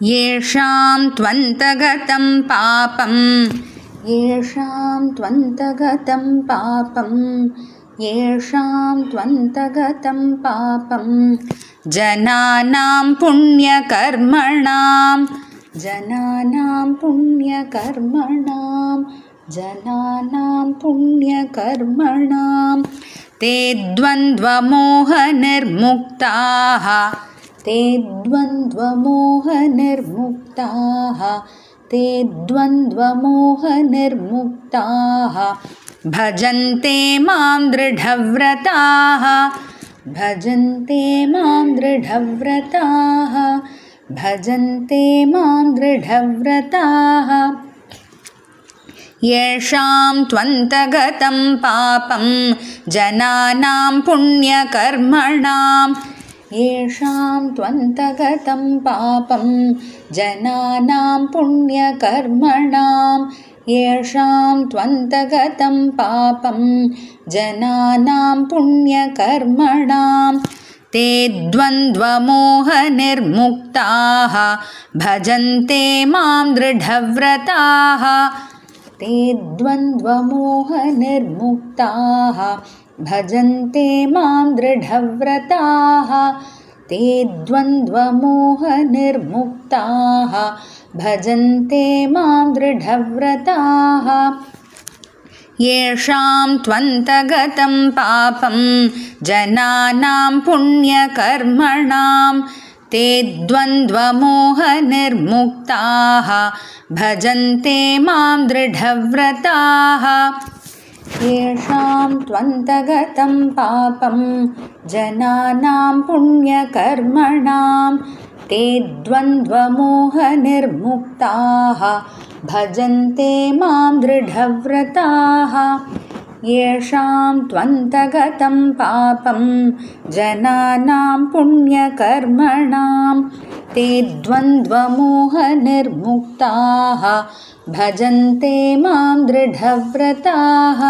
येषां त्वन्तगतं पापं जनानां पुण्यकर्मणां ते द्वन्द्वमोहनिर्मुक्ताः भजन्ते मां दृढव्रताः येषां त्वन्तगतं पापं जनानां पुण्यकर्मणां ते द्वन्द्वमोहनिर्मुक्ताः भजन्ते मां दृढव्रताः येषां त्वन्तगतं पापं जनानां पुण्यकर्मणां ते द्वन्द्वमोहनिर्मुक्ताः भजन्ते मां दृढव्रताः येषां त्वन्तगतं पापं जनानां पुण्यकर्मणां ते द्वन्द्वमोहनिर्मुक्ताः भजन्ते मां दृढव्रताः येषां त्वन्तगतं पापं जनानां पुण्यकर्मणां ते द्वन्द्वमोहनिर्मुक्ताः भजन्ते मां दृढव्रताः